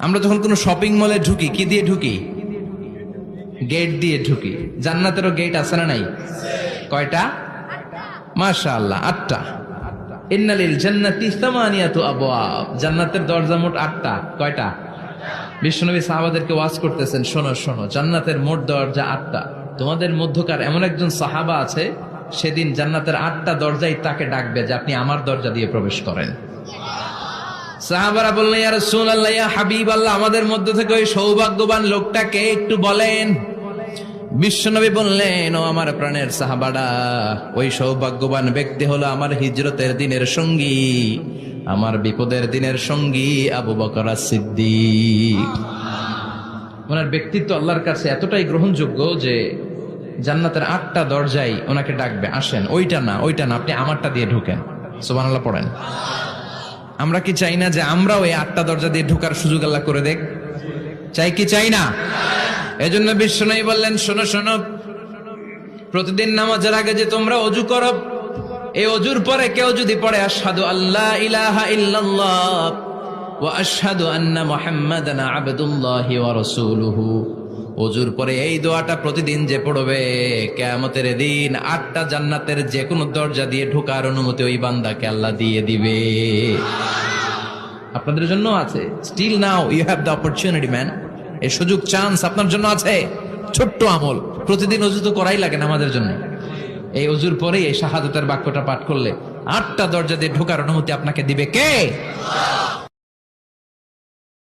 আমরা যখন কোনো শপিং মলে ঢুকি কি দিয়ে ঢুকি? গেট দিয়ে ঢুকি। জান্নাতেরও গেট আছে না নাই? কয়টা? মাশাআল্লাহ, 8টা। ইন্নালিল জান্নাতি সামানিয়াতু আবওয়াব। জান্নাতের দরজা মোট 8টা। কয়টা? বিশ্বনবী সাহাবাদেরকে ওয়াজ করতেছেন, শোনো শোনো, জান্নাতের মোট দরজা 8টা। তোমাদের মধ্যকার এমন একজন সাহাবা আছে, সেদিন জান্নাতের 8টা দরজাই তাকে ডাকবে যে আপনি আমার দরজা দিয়ে প্রবেশ করেন। সাহাবারা বললেন, ইয়া রাসূলুল্লাহ, ইয়া হাবিবাল্লাহ, আমাদের মধ্য থেকে ওই সৌভাগ্যবান লোকটাকে একটু বলেন। বিশ্বনবী বললেন, ও আমার প্রাণের সাহাবারা, ওই সৌভাগ্যবান ব্যক্তি হলো আমার হিজরতের দিনের সঙ্গী, আমার বিপদের দিনের সঙ্গী আবু বকর সিদ্দিক। ওনার ব্যক্তিত্ব আল্লাহর কাছে এতটাই গ্রহণযোগ্য যে জান্নাতের 8টা দরজাই ওনাকে ডাকবে, আসেন। ওইটা না, ওইটা না, আপনি আমারটা দিয়ে ঢুকেন। সুবহানাল্লাহ পড়েন। আমরা কি চাই না যে আমরাও এই 8টা দরজা দিয়ে ঢোকার সুযোগ আল্লাহ করে দেখ? চাই কি চাই না? এজন্য বিশ্বনবী বললেন, শোনো শোনো, প্রতিদিন নামাজের আগে যে তোমরা ওযু করো, এই ওযুর পরে কেউ যদি পড়ে আশহাদু আল্লা ইলাহা ইল্লাল্লাহ ওয়া আশহাদু আন্না মুহাম্মাদান আবদুল্লাহি ওয়া রাসূলুহু, ওযুর পরে এই দোয়াটা প্রতিদিন যে পড়বে, কিয়ামতের দিন 8টা জান্নাতের যে কোনো দরজা দিয়ে ঢোকার অনুমতি ওই বান্দাকে আল্লাহ দিয়ে দিবে। আপনাদের জন্য আছে। Still now you have the opportunity man. এই সুযোগ, চান্স আপনার জন্য আছে। ছোট্ট আমল, প্রতিদিন ওযু তো করাই লাগে না আমাদের জন্য। এই ওযুর পরেই এই শাহাদাতের বাক্যটা পাঠ করলে 8টা দরজা দিয়ে ঢোকার অনুমতি আপনাকে দিবে কে?